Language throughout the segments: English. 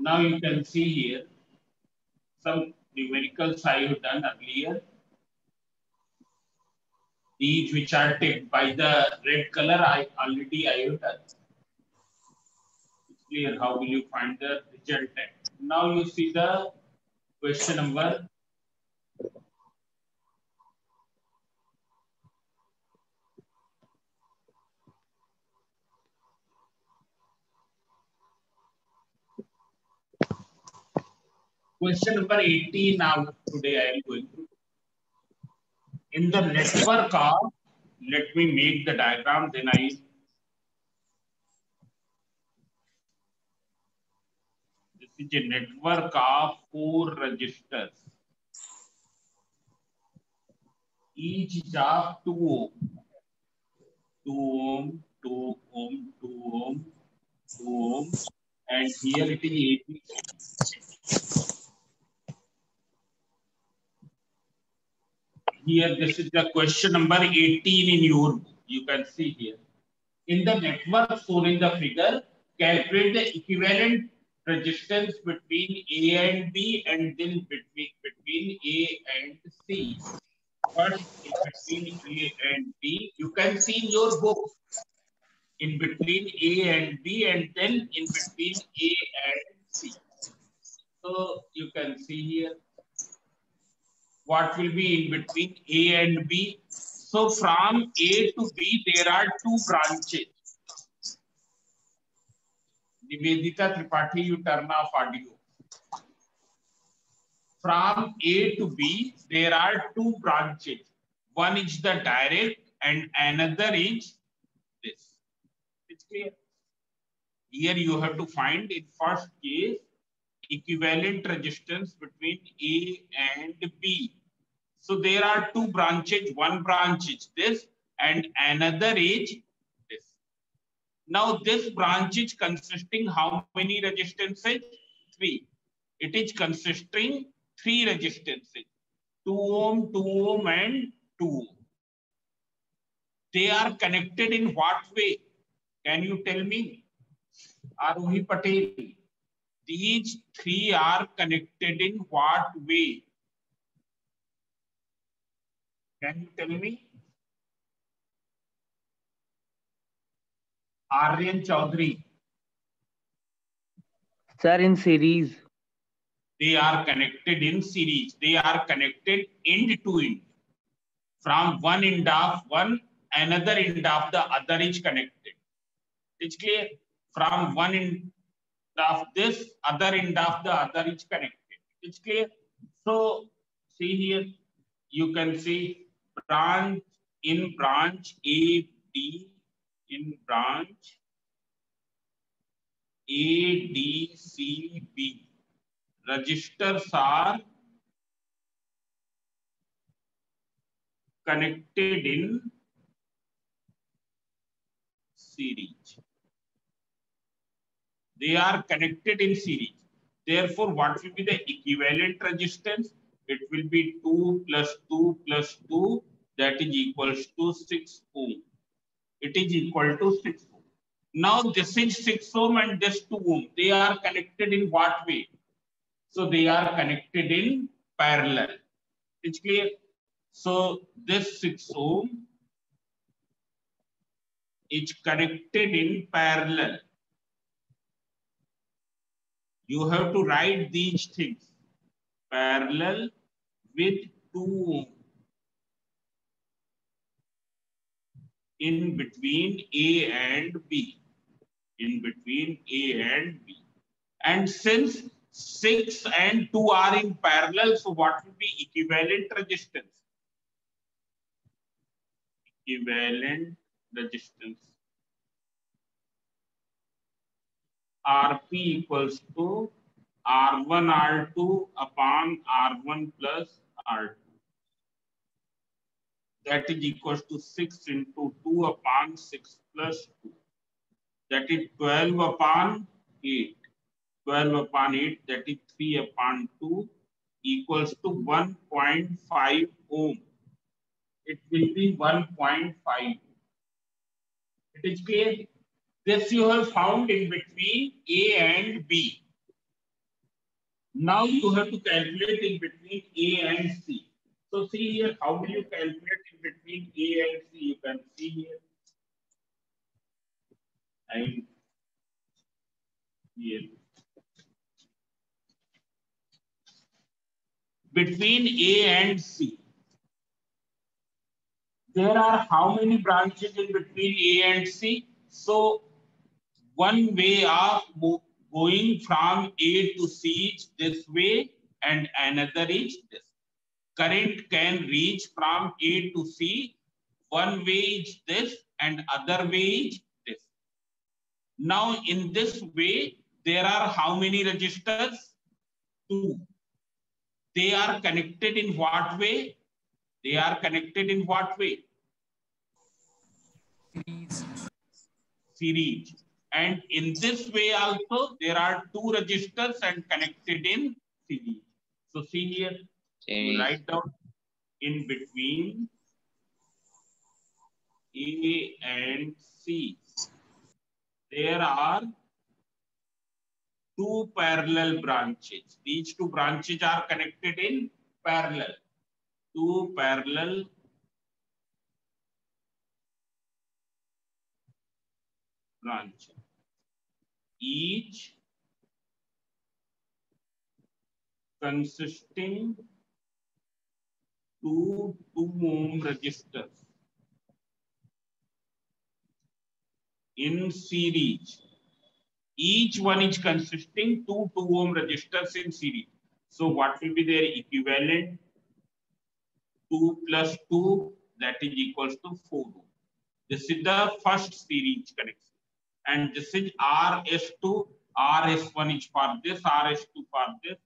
Now you can see here some numericals I have done earlier. These which are ticked by the red color I have done. It's clear. How will you find the result? Now you see the question number. Question number 18 now today I am going to. In the network of, let me make the diagram, then this is a network of 4 registers. Each is of 2 ohm. 2 ohm, 2 ohm, 2 ohm, 2 ohm, and here it is 80. Here, this is the question number 18 in your book. You can see here. In the network shown in the figure, calculate the equivalent resistance between A and B and then between A and C. First, in between A and B, you can see in your book. In between A and B and then in between A and C. So you can see here. What will be in between A and B? So from A to B, there are 2 branches. Nivedita Tripathi, you turn off audio. From A to B, there are 2 branches. One is the direct and another is this. It's clear. Here you have to find in first case equivalent resistance between A and B. So there are 2 branches. One branch is this and another is this. Now this branch is consisting how many resistances? 3. It is consisting 3 resistances. 2 ohm, 2 ohm and 2 ohm. They are connected in what way? Can you tell me? Arohi Patel. These 3 are connected in what way? Can you tell me? Aryan Chaudhary. Sir, in series. They are connected in series. They are connected end to end. From one end of one, another end of the other is connected. It's clear? From one end of this, other end of the other is connected. It's clear? So, see here, you can see branch in branch A, D, in branch A, D, C, B. Registers are connected in series. They are connected in series. Therefore, what will be the equivalent resistance? It will be 2 plus 2 plus 2, that is equals to 6 ohm. It is equal to 6 ohm. Now this is 6 ohm and this 2 ohm. They are connected in what way? So they are connected in parallel. It's clear? So this 6 ohm is connected in parallel. You have to write these things. Parallel with 2 ohm in between A and B. In between A and B. And since 6 and 2 are in parallel, so what will be equivalent resistance? Equivalent resistance. Rp equals to R1 R2 upon R1 plus R2. That is equals to 6 into 2 upon 6 plus 2. That is 12 upon 8. 12 upon 8, that is 3 upon 2 equals to 1.5 ohm. It will be 1.5. It is clear? This you have found in between A and B. Now you have to calculate in between A and C. So see here, how will you calculate in between A and C? You can see here. And here. Between A and C, there are how many branches in between A and C? So one way of going from A to C is this way and another is this. Current can reach from A to C. One way is this and other way is this. Now in this way, there are how many resistors? Two. They are connected in what way? They are connected in what way? Series. And in this way also, there are two resistors and connected in series. So see here, you write down in between A and C. There are two parallel branches. These two branches are connected in parallel. Two parallel branches. Each consisting 2 ohm resistors in series. Each one is consisting 2 ohm resistors in series. So what will be their equivalent? 2 plus 2, that is equals to 4 ohm. This is the first series connection. And this is RS2, RS1 is for this, RS2 for this,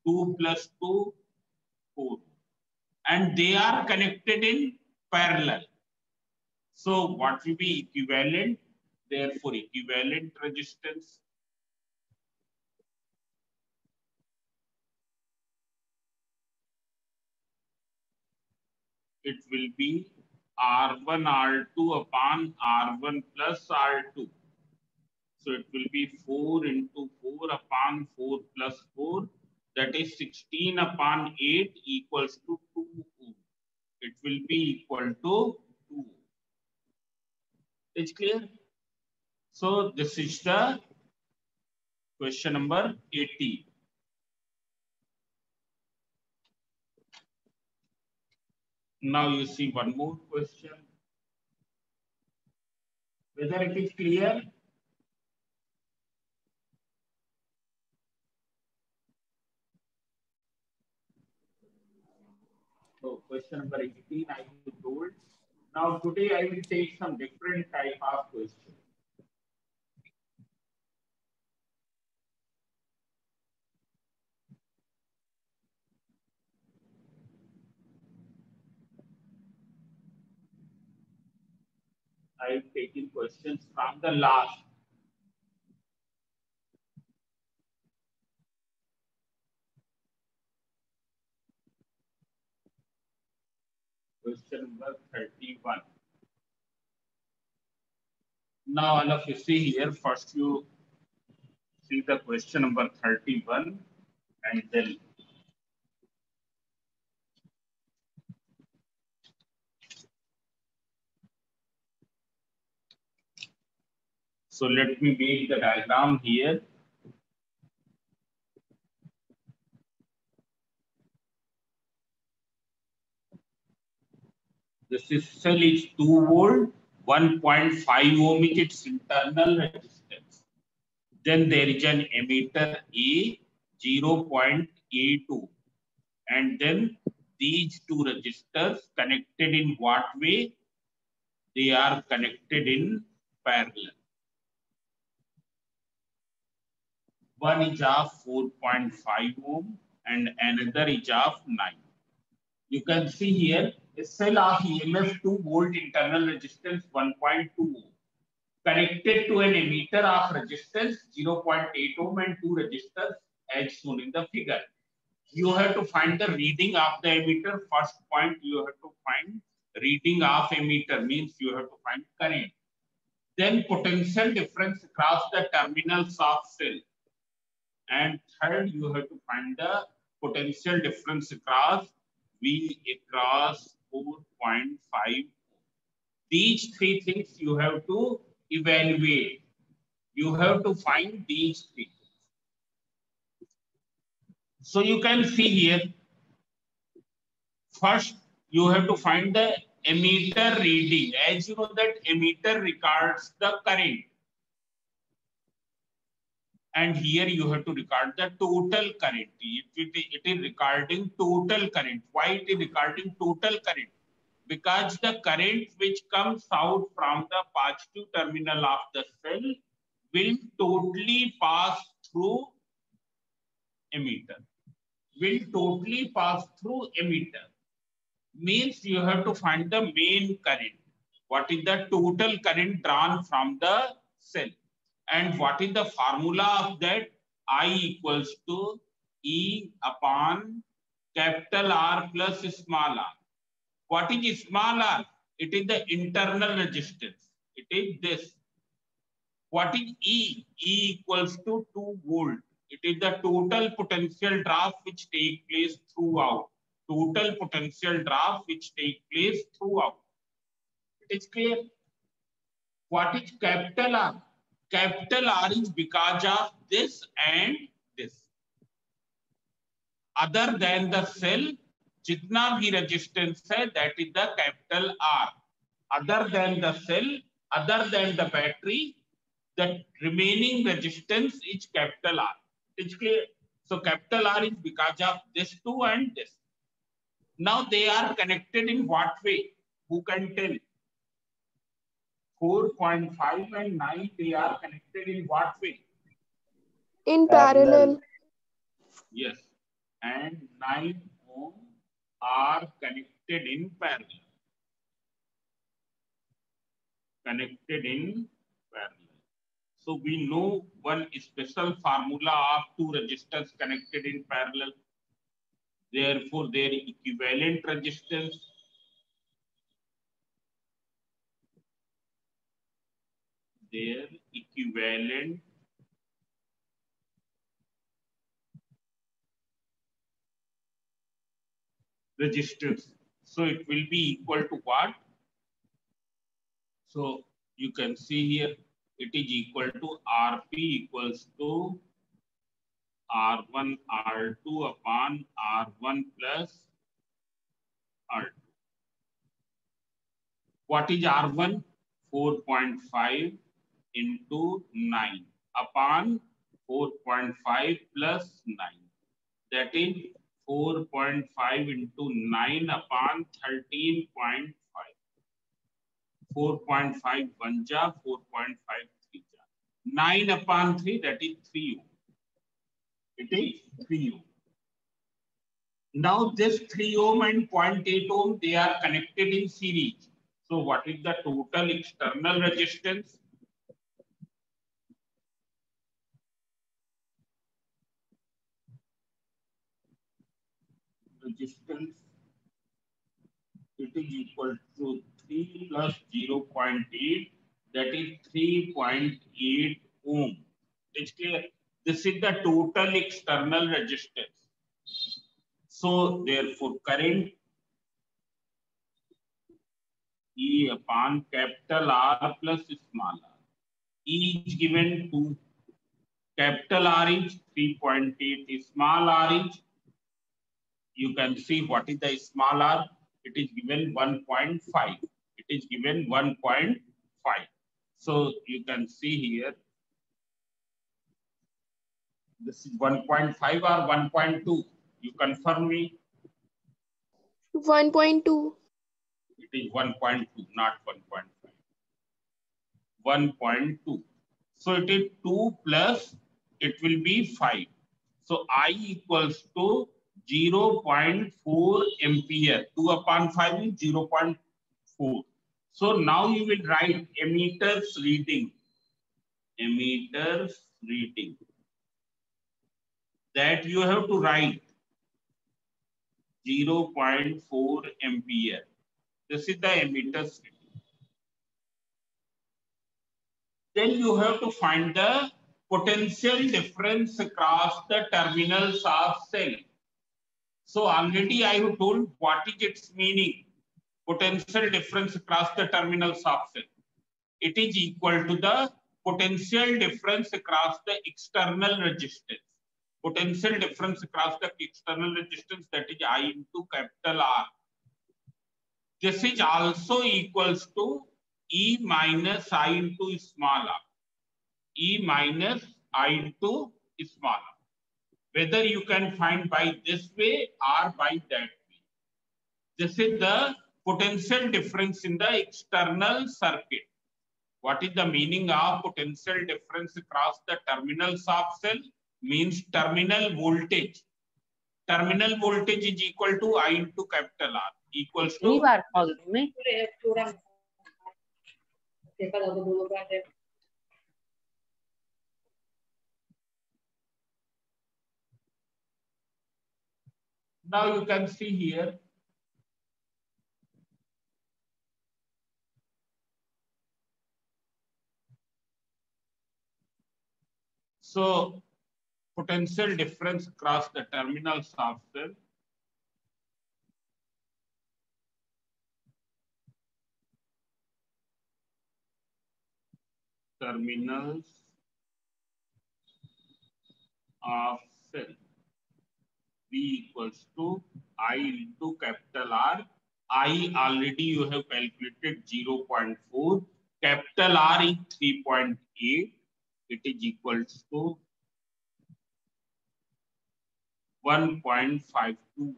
2 plus 2, 4. And they are connected in parallel. So what will be equivalent? Therefore, equivalent resistance. It will be R1 R2 upon R1 plus R2. So it will be 4 into 4 upon 4 plus 4. That is 16 upon 8 equals to 2 ohm. It will be equal to 2. It's clear? So this is the question number 80. Now you see one more question. Whether it is clear? So question number 18 I told. Now today I will take some different type of question. I am taking questions from the last. Question number 31. Now all of you see here, first you see the question number 31 and then so let me make the diagram here. This is cell is 2 volt, 1.5 ohm is its internal resistance. Then there is an emitter A, 0.82. And then these two resistors connected in what way? They are connected in parallel. One is of 4.5 ohm and another is of 9. You can see here a cell of EMF 2 volt internal resistance 1.2 ohm connected to an emitter of resistance 0.8 ohm and 2 resistors as shown in the figure. You have to find the reading of the emitter. First point, you have to find reading of emitter, means you have to find current. Then potential difference across the terminals of cell. And third, you have to find the potential difference across V across 4.5. These three things you have to evaluate. You have to find these three. So you can see here, first you have to find the ammeter reading. As you know that ammeter records the current. And here you have to record the total current. It is recording total current. Why it is recording total current? Because the current which comes out from the positive terminal of the cell will totally pass through ammeter. Will totally pass through ammeter. Means you have to find the main current. What is the total current drawn from the cell? And what is the formula of that? I equals to E upon capital R plus small r. What is small r? It is the internal resistance. It is this. What is E? E equals to 2 volt. It is the total potential drop which take place throughout. Total potential drop which take place throughout. It is clear. What is capital R? Capital R is because of this and this. Other than the cell, jitna bhi resistance hai, that is the capital R. Other than the cell, other than the battery, the remaining resistance is capital R. It's clear. So capital R is because of this two and this. Now they are connected in what way? Who can tell? 4.5 and 9, they are connected in what way? In parallel. Yes. And 9 ohm are connected in parallel. Connected in parallel. So we know one special formula of two resistors connected in parallel. Therefore, their equivalent resistance resistance. So it will be equal to what? So you can see here, it is equal to Rp equals to R1 R2 upon R1 plus R2. What is R1? 4.5 into 9 upon 4.5 plus 9. That is 4.5 into 9 upon 13.5. 4.5 1 ja, 4.5 3 ja. 9 upon 3, that is 3 ohm. It is 3 ohm. Now this 3 ohm and 0.8 ohm, they are connected in series. So what is the total external resistance? Resistance, it is equal to 3 plus 0.8, that is 3.8 ohm. It's clear. This is the total external resistance. So therefore current E upon capital R plus small r. E is given to capital R is 3.8, small r is, you can see what is the small r, it is given 1.5. It is given 1.5. So you can see here, this is 1.5 or 1.2. You confirm me? 1.2. It is 1.2, not 1.5. 1.2. So it is 2 plus, it will be 5. So I equals to 0.4 ampere. 2 upon 5 is 0.4. So now you will write ammeter's reading. Ammeter's reading. That you have to write 0.4 ampere. This is the ammeter's reading. Then you have to find the potential difference across the terminals of cell. So already I have told what is its meaning. Potential difference across the terminals of cell. It is equal to the potential difference across the external resistance. Potential difference across the external resistance, that is I into capital R. This is also equals to E minus I into small r. E minus I into small r. Whether you can find by this way or by that way. This is the potential difference in the external circuit. What is the meaning of potential difference across the terminals of cell? Means terminal voltage. Terminal voltage is equal to I into capital R equals to. Now you can see here. So potential difference across the terminals of cell. Terminals of cell. V equals to I into capital R. I already you have calculated 0.4. Capital R is 3.8. It is equals to 1.52 volt.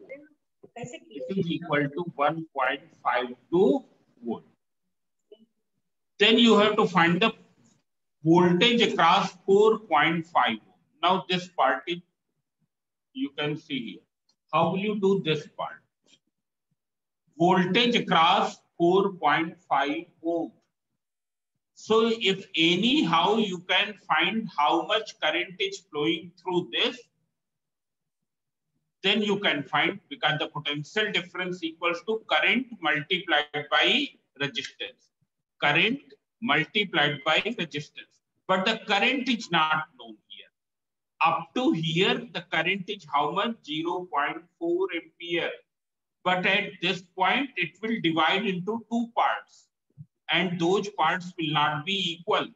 It is equal to 1.52 volt. Then you have to find the voltage across 4.5. Now this part is, you can see here. How will you do this part? Voltage across 4.5 ohm. So if anyhow you can find how much current is flowing through this, then you can find, because the potential difference equals to current multiplied by resistance. Current multiplied by resistance. But the current is not known here. Up to here, the current is how much? 0.4 ampere. But at this point, it will divide into two parts. And those parts will not be equal.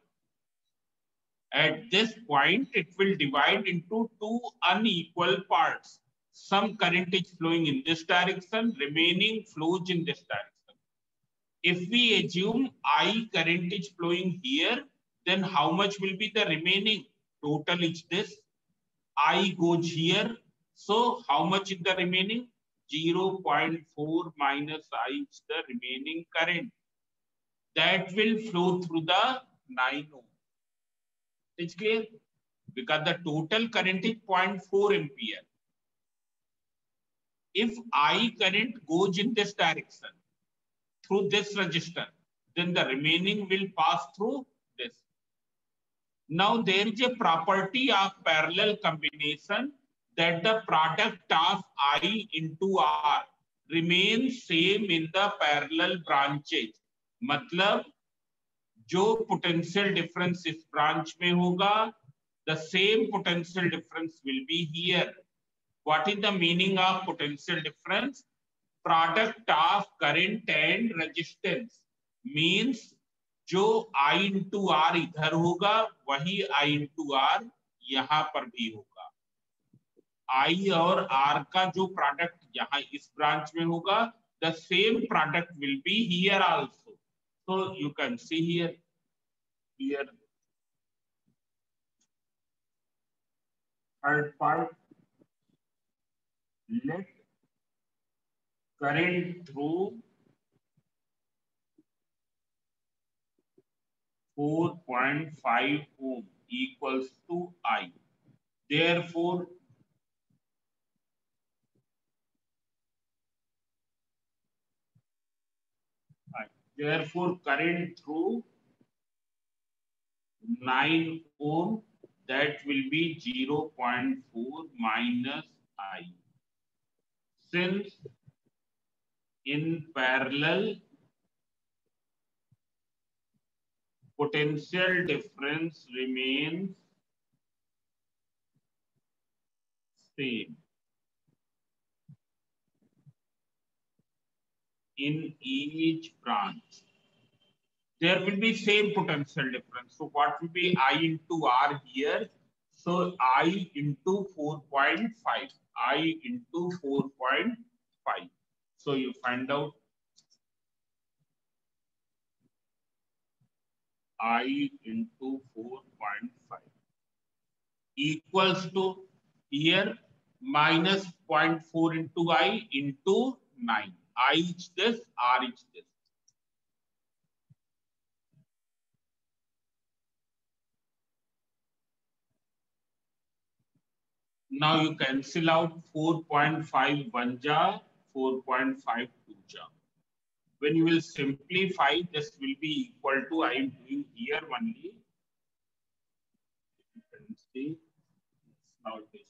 At this point, it will divide into two unequal parts. Some current is flowing in this direction, remaining flows in this direction. If we assume I current is flowing here, then how much will be the remaining? Total is this. I goes here. So how much is the remaining? 0.4 minus I is the remaining current. That will flow through the 9 ohm. It's clear? Because the total current is 0.4 ampere. If I current goes in this direction through this resistor, then the remaining will pass through this. Now there is a property of parallel combination that the product of I into R remains same in the parallel branches. मतलब जो potential difference इस branch में होगा, the same potential difference will be here. What is the meaning of potential difference? Product of current and resistance means जो I into R इधर होगा वही I into R यहाँ पर भी होगा. I और R का जो प्रोडक्ट यहाँ इस ब्रांच में होगा, the same product will be here also. So you can see here. Third part, let current through 4.5 ohm equals to I. Therefore, current through 9 ohm, that will be 0.4 minus I. Since in parallel, potential difference remains same in each branch. There will be same potential difference. So what will be I into R here? So I into 4.5. I into 4.5. So you find out I into 4.5 equals to here minus 0.4 into I into 9. I is this, R is this. Now you cancel out 4.5 1 ja, 4.5 2 ja. When you will simplify, this will be equal to, I am doing here only. You can see now it is.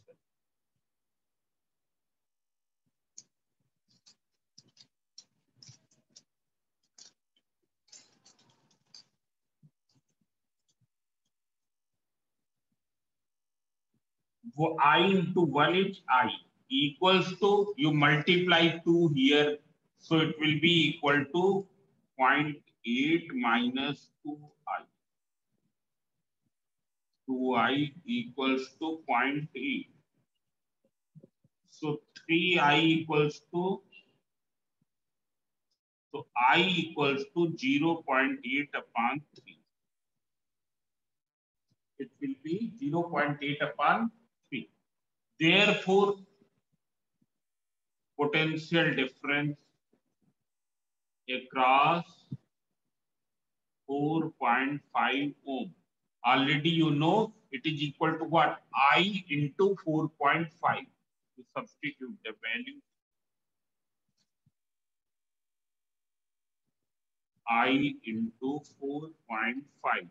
I into 1 is I equals to, you multiply 2 here. So it will be equal to 0.8 minus 2I. 2I equals to 0.8. So 3I equals to, so I equals to 0.8 upon 3. It will be 0.8 upon 3. Therefore, potential difference across 4.5 ohm. Already you know it is equal to what? I into 4.5. You substitute the value. I into 4.5.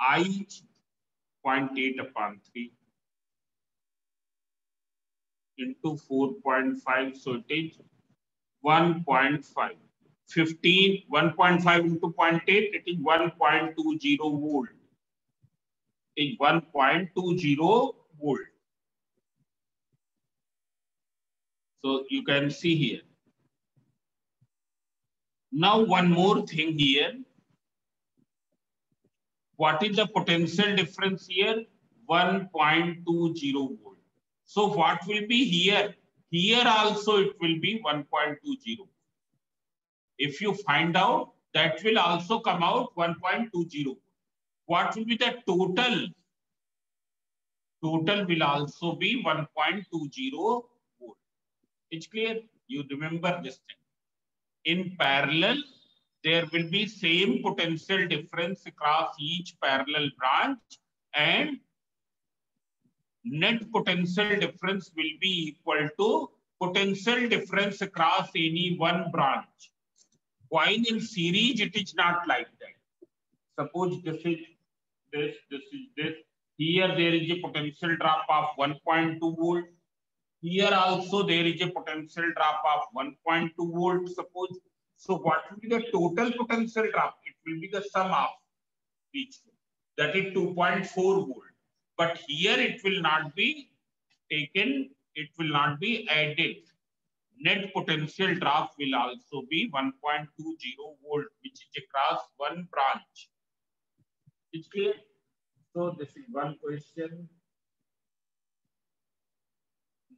I 0.8 upon 3 into 4.5. So it is 1.5. 15, 1.5 into 0.8, it is 1.20 volt. It is 1.20 volt. So you can see here. Now one more thing here. What is the potential difference here? 1.20 volt. So what will be here? Here also it will be 1.20. If you find out, that will also come out 1.20. What will be the total? Total will also be 1.20 volt. It's clear? You remember this thing. In parallel, there will be same potential difference across each parallel branch, and net potential difference will be equal to potential difference across any one branch. While in series, it is not like that. Suppose this is this is this. Here there is a potential drop of 1.2 volt. Here also there is a potential drop of 1.2 volt, suppose. So what will be the total potential drop? It will be the sum of each. That is 2.4 volt. But here it will not be taken, it will not be added. Net potential drop will also be 1.20 volt, which is across one branch. It's clear? So this is one question.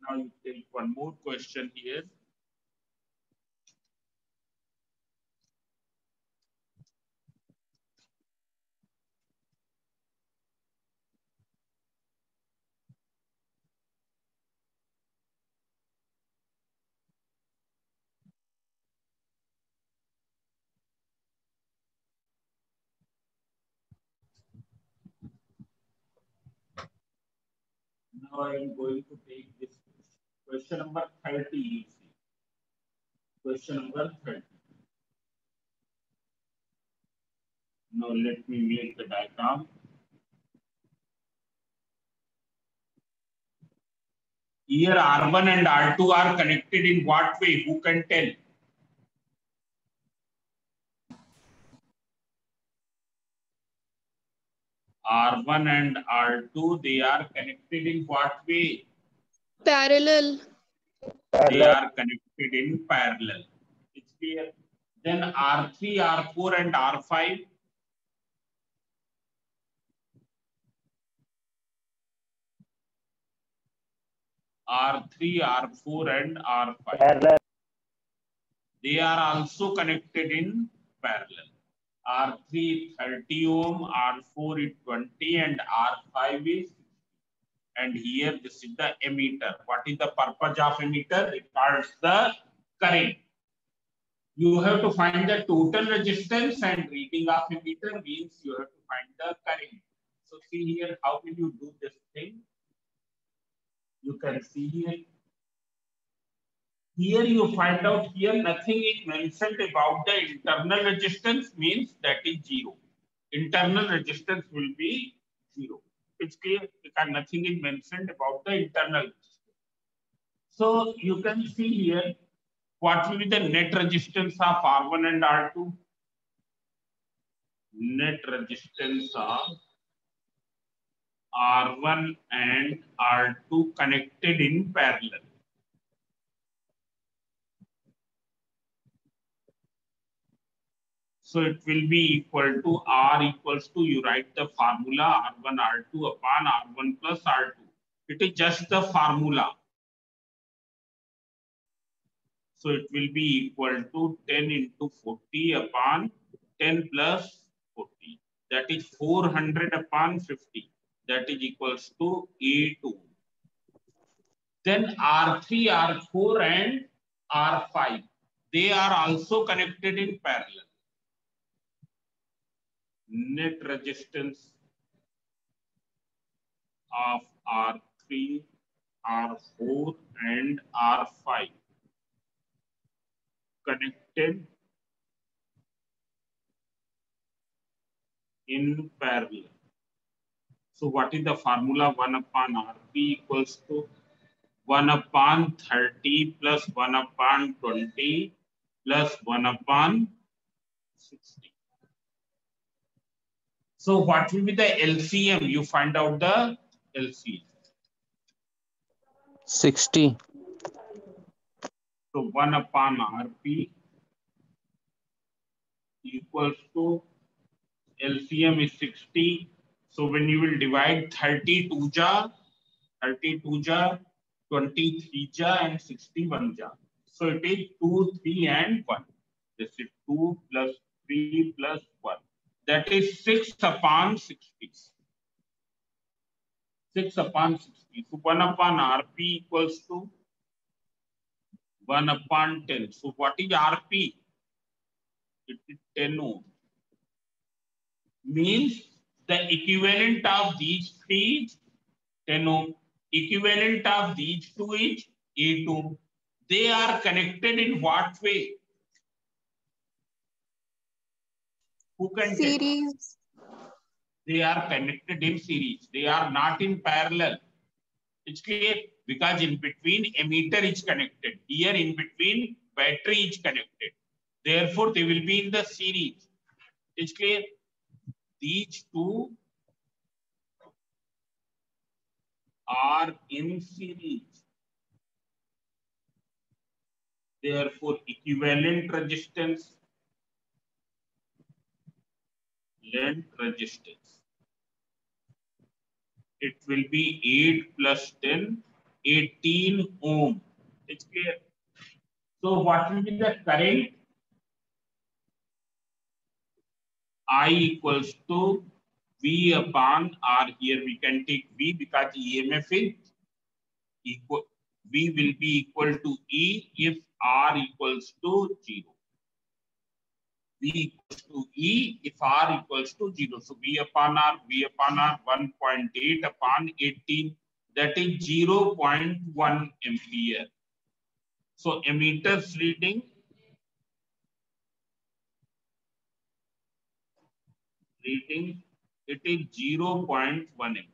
Now you take one more question here. Now I am going to take this question number 30. You see. Question number 30. Now let me make the diagram. Here R1 and R2 are connected in what way? Who can tell? R1 and R2, they are connected in what way? Parallel. They are connected in parallel. It's clear. Then R3, R4 and R5. R3, R4 and R5. Parallel. They are also connected in parallel. R3 30 ohm, R4 is 20 and R5 is 60. And here this is the emitter. What is the purpose of emitter? Records the current. You have to find the total resistance, and reading of emitter means you have to find the current. So see here, how will you do this thing? You can see here. Here you find out here nothing is mentioned about the internal resistance, means that is zero. Internal resistance will be zero. It's clear because nothing is mentioned about the internal resistance. So you can see here what will be the net resistance of R1 and R2. Net resistance of R1 and R2 connected in parallel. So it will be equal to R equals to, you write the formula R1 R2 upon R1 plus R2. It is just the formula. So it will be equal to 10 into 40 upon 10 plus 40. That is 400 upon 50. That is equals to A2. Then R3, R4 and R5. They are also connected in parallel. Net resistance of R3, R4 and R5 connected in parallel. So what is the formula? 1 upon Rp equals to 1 upon 30 plus 1 upon 20 plus 1 upon 60. So what will be the LCM? You find out the LCM. 60. So 1 upon Rp equals to LCM is 60. So when you will divide 32 ja, 23 ja and 61 ja. So it is 2, 3 and 1. This is 2 plus 3 plus 1. That is 6 upon 60. 6 upon 60. So 1 upon Rp equals to 1 upon 10. So what is Rp? It is 10 ohm. Means the equivalent of these three is 10 ohm. Equivalent of these two is 8 ohm. They are connected in what way? Who can tell? Series. They are connected in series. They are not in parallel. It's clear because in between emitter is connected. Here in between battery is connected. Therefore, they will be in the series. It's clear. These two are in series. Therefore, equivalent resistance, length resistance. It will be 8 plus 10, 18 ohm. It's clear. So what will be the current? I equals to V upon R. Here we can take V because EMF is equal. V will be equal to E if R equals to 0. V equals to E if R equals to 0. So V upon R 1.8 upon 18. That is 0.1 ampere. So emitters reading it is 0.1 ampere.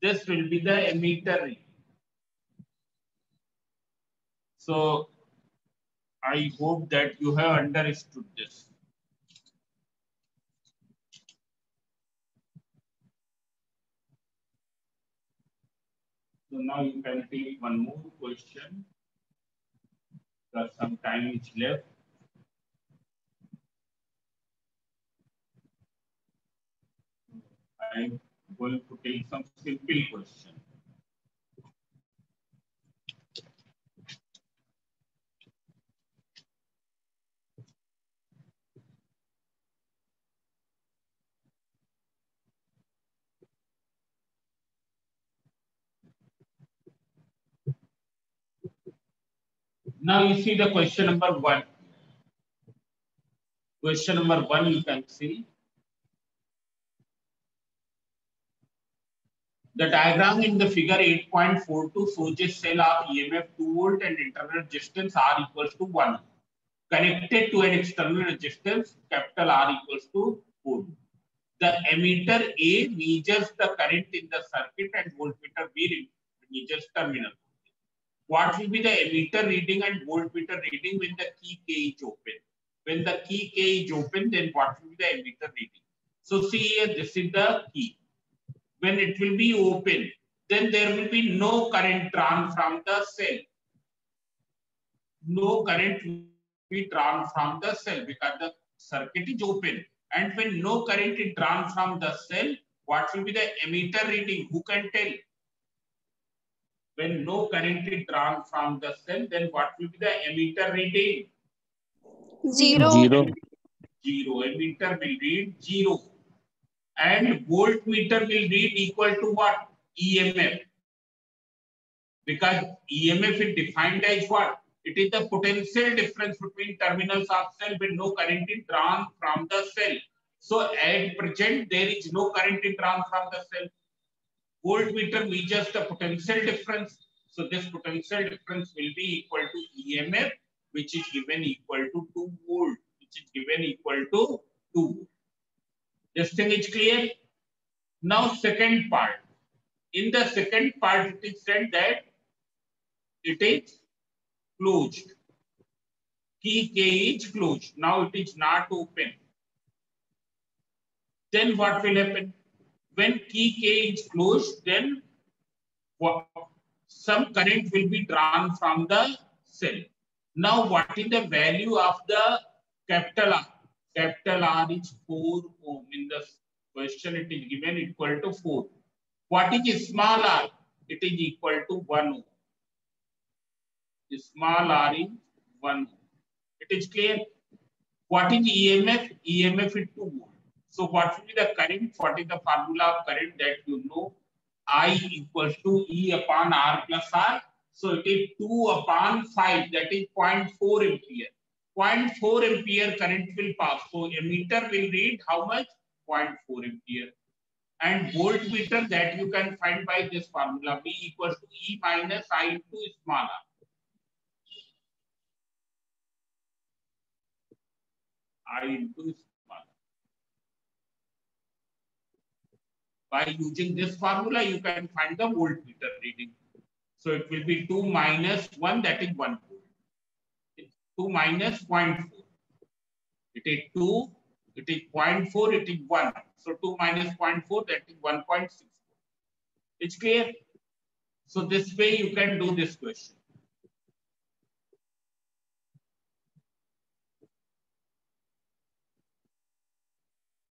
This will be the emitter reading. So I hope that you have understood this. So now you can take one more question. Because some time is left. I'm going to take some simple question. Now you see the question number 1. Question number 1 you can see. The diagram in the figure 8.42 shows a cell of EMF 2 volt and internal resistance R equals to 1. Connected to an external resistance capital R equals to 4. The emitter A measures the current in the circuit and voltmeter B measures terminal. What will be the emitter reading and voltmeter reading when the key K is open? When the key K is open, then what will be the emitter reading? So see here, this is the key. When it will be open, then there will be no current drawn from the cell. No current will be drawn from the cell because the circuit is open. And when no current is drawn from the cell, what will be the emitter reading? Who can tell? When no current is drawn from the cell, then what will be the emitter reading? 0. 0. 0. Emitter will read 0. And voltmeter will read equal to what? EMF. Because EMF is defined as what? It is the potential difference between terminals of cell when no current is drawn from the cell. So at present, there is no current is drawn from the cell. Voltmeter measures the potential difference. So this potential difference will be equal to EMF, which is given equal to 2 volt, which is given equal to 2 volt. This thing is clear. Now second part. In the second part, it is said that it is closed. Key K is closed. Now it is not open. Then what will happen? When key K is closed, then some current will be drawn from the cell. Now what is the value of the capital R? Capital R is 4 ohm. In the question it is given equal to 4. What is small r? It is equal to 1 ohm. Small r is 1 ohm. It is clear. What is EMF? EMF is 2 volt. So what will be the current? What is the formula of current that you know? I equals to E upon R plus R. So it is 2 upon 5, that is 0.4 ampere. 0.4 ampere current will pass. So emitter will read how much? 0.4 ampere. And voltmeter that you can find by this formula, V equals to E minus I into small r. I into small r. By using this formula, you can find the voltmeter reading. So it will be 2 minus 1, that is 1 volt. 2 minus 0.4. It is 2, it is 0.4, it is 1. So 2 minus 0.4, that is 1.64. It's clear? So this way you can do this question.